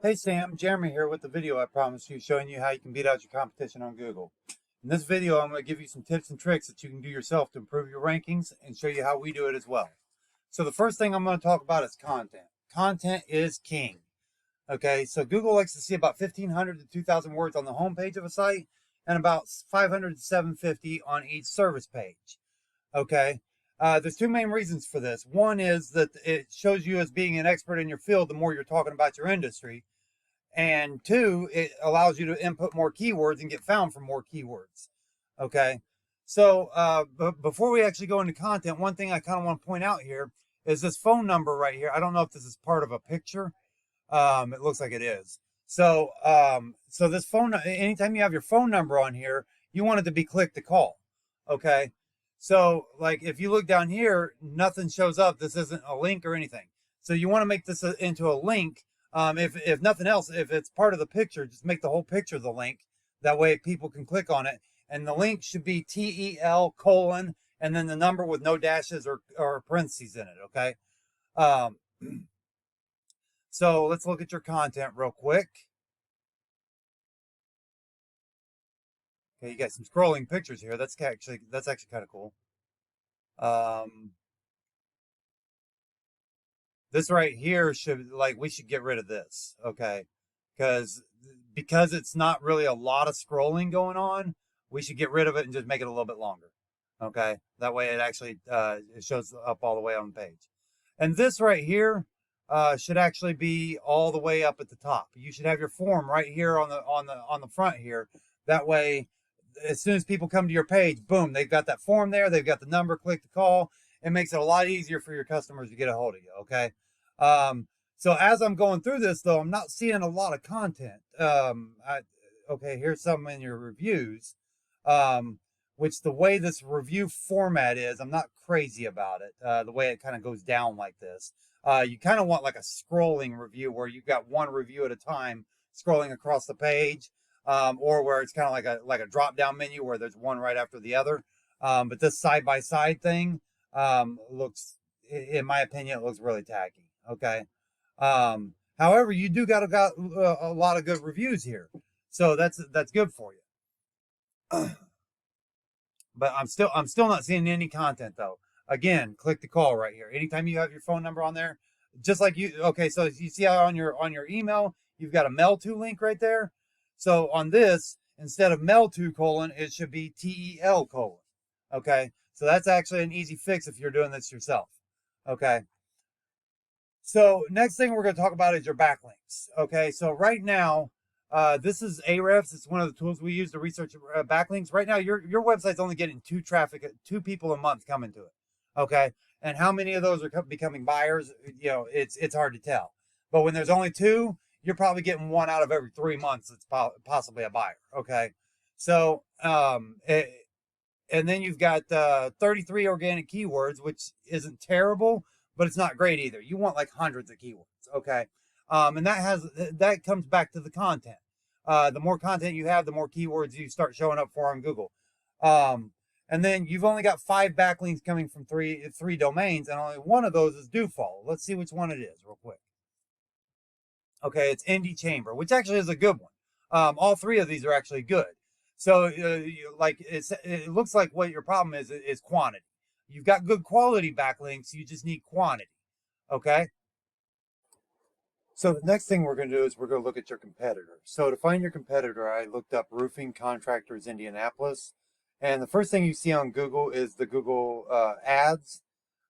Hey Sam, Jeremy here with the video I promised you, showing you how you can beat out your competition on Google. In this video, I'm going to give you some tips and tricks that you can do yourself to improve your rankings and show you how we do it as well. So the first thing I'm going to talk about is content. Content is king. Okay, so Google likes to see about 1,500 to 2,000 words on the home page of a site and about 500 to 750 on each service page. Okay, there's two main reasons for this. One is that it shows you as being an expert in your field the more you're talking about your industry. And two, it allows you to input more keywords and get found for more keywords. Okay. So, but before we actually go into content, one thing I kind of want to point out here is this phone number right here. I don't know if this is part of a picture. It looks like it is. So, so this phone, anytime you have your phone number on here, you want it to be click to call. Okay. So like if you look down here, nothing shows up. This isn't a link or anything. So you want to make this into a link. If nothing else, if it's part of the picture, just make the whole picture the link. That way people can click on it. And the link should be TEL : and then the number with no dashes or parentheses in it, okay? So let's look at your content real quick. Okay, you got some scrolling pictures here. That's actually kind of cool. This right here we should get rid of this, okay? Because it's not really a lot of scrolling going on, we should get rid of it and just make it a little bit longer, okay? That way it actually it shows up all the way on the page. And this right here should actually be all the way up at the top. You should have your form right here on the front here. That way, as soon as people come to your page, boom, they've got that form there. They've got the number, click to call. It makes it a lot easier for your customers to get a hold of you, okay? So as I'm going through this, though, I'm not seeing a lot of content. Okay, here's some in your reviews, which the way this review format is, I'm not crazy about it, the way it kind of goes down like this. You kind of want like a scrolling review where you've got one review at a time scrolling across the page, or where it's kind of like a drop-down menu where there's one right after the other. But this side-by-side thing looks, in my opinion, it looks really tacky. Okay. However, you do got a lot of good reviews here, so that's good for you. But I'm still not seeing any content though. Again, click the call right here. Anytime you have your phone number on there, just like you. Okay, so you see how on your email you've got a mail to link right there. So on this, instead of mail to : it should be TEL : okay. So that's actually an easy fix if you're doing this yourself. Okay. So next thing we're going to talk about is your backlinks. Okay, so right now, this is Ahrefs. It's one of the tools we use to research backlinks. Right now, your website's only getting two people a month coming to it. Okay, and how many of those are becoming buyers? You know, it's hard to tell. But when there's only two, you're probably getting one out of every 3 months that's possibly a buyer. Okay, so and then you've got 33 organic keywords, which isn't terrible, but it's not great either. You want like hundreds of keywords, okay? And that comes back to the content. The more content you have, the more keywords you start showing up for on Google. And then you've only got 5 backlinks coming from three domains, and only one of those is do follow. Let's see which one it is real quick. Okay, it's Indie Chamber, which actually is a good one. All 3 of these are actually good. So it looks like what your problem is quantity. You've got good quality backlinks, you just need quantity, okay? So the next thing we're going to do is we're going to look at your competitor. So to find your competitor, I looked up Roofing Contractors Indianapolis, and the first thing you see on Google is the Google ads.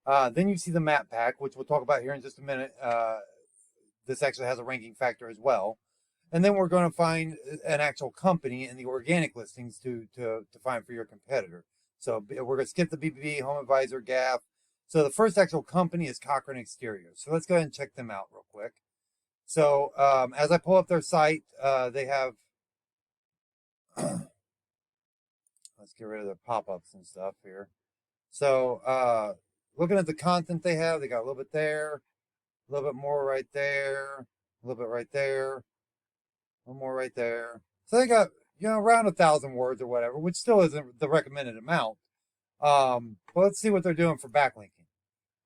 Then you see the map pack, which we'll talk about here in just a minute. This actually has a ranking factor as well. And then we're going to find an actual company in the organic listings to find for your competitor. So we're going to skip the BBB, Home Advisor, Gap. So the first actual company is Cochrane Exterior. So let's go ahead and check them out real quick. So as I pull up their site, they have, let's get rid of the pop-ups and stuff here. So looking at the content they have, they got a little bit there, a little bit more right there, a little bit right there, one more right there. So they got, around 1,000 words or whatever, which still isn't the recommended amount. But let's see what they're doing for backlinking.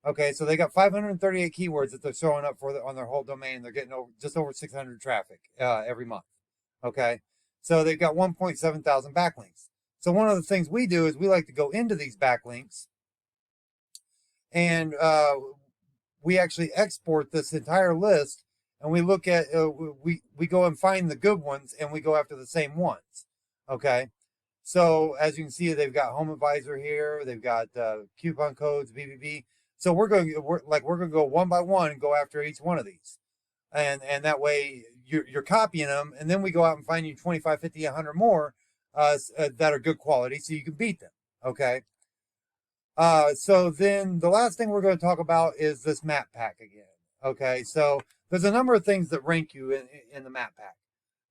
Okay, so they got 538 keywords that they're showing up for on their whole domain. They're getting just over 600 traffic every month. Okay, so they've got 1.7 thousand backlinks. So one of the things we do is we like to go into these backlinks, and we actually export this entire list, and we look at we go and find the good ones, and we go after the same ones. Okay, so as you can see, they've got Home Advisor here. They've got coupon codes, BBB. So we're going to go one by one and go after each one of these, and that way you're copying them, and then we go out and find you 25, 50, 100 more that are good quality, so you can beat them. Okay. So then the last thing we're going to talk about is this map pack again. Okay, so there's a number of things that rank you in the map pack.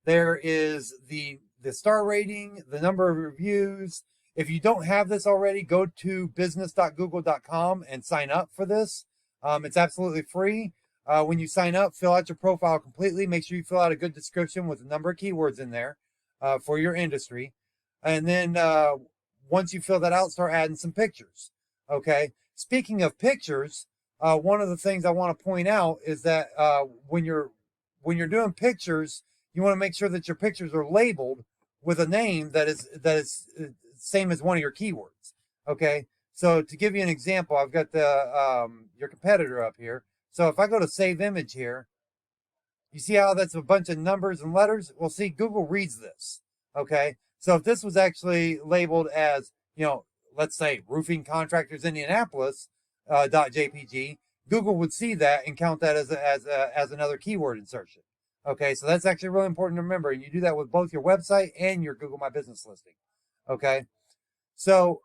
There is the star rating, the number of reviews. If you don't have this already, go to business.google.com and sign up for this. It's absolutely free. When you sign up, fill out your profile completely. Make sure you fill out a good description with a number of keywords in there for your industry. And then once you fill that out, start adding some pictures. Okay. Speaking of pictures, one of the things I want to point out is that when you're doing pictures, you want to make sure that your pictures are labeled with a name that is same as one of your keywords. Okay. So to give you an example, I've got the your competitor up here. So if I go to save image here, you see how that's a bunch of numbers and letters? Well, see, Google reads this. Okay. So if this was actually labeled as, let's say roofing contractors Indianapolis .jpg, Google would see that and count that as another keyword insertion. Okay, so that's actually really important to remember. And you do that with both your website and your Google My Business listing. Okay, so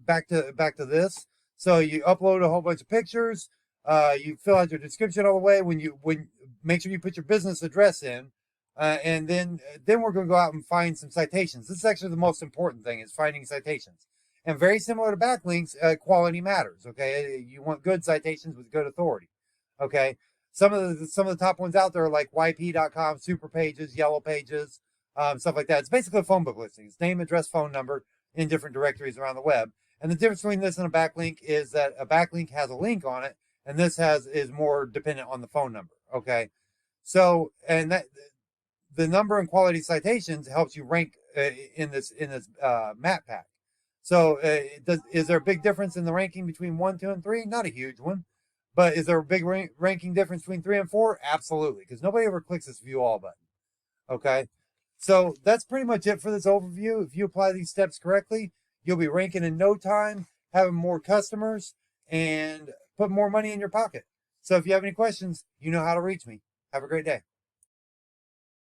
back to this. So you upload a whole bunch of pictures. You fill out your description all the way. When make sure you put your business address in. And then we're going to go out and find some citations. This is actually the most important thing, is finding citations. And very similar to backlinks, quality matters. Okay, you want good citations with good authority. Okay, some of the top ones out there are like yp.com, Super Pages, Yellow Pages, stuff like that. It's basically a phone book listing. It's name, address, phone number in different directories around the web. And the difference between this and a backlink is that a backlink has a link on it, and this is more dependent on the phone number. Okay, so and that. The number and quality citations helps you rank in this map pack. So is there a big difference in the ranking between 1, 2, and 3? Not a huge one. But is there a big ranking difference between 3 and 4? Absolutely, because nobody ever clicks this view all button. Okay, so that's pretty much it for this overview. If you apply these steps correctly, you'll be ranking in no time, having more customers, and put more money in your pocket. So if you have any questions, you know how to reach me. Have a great day.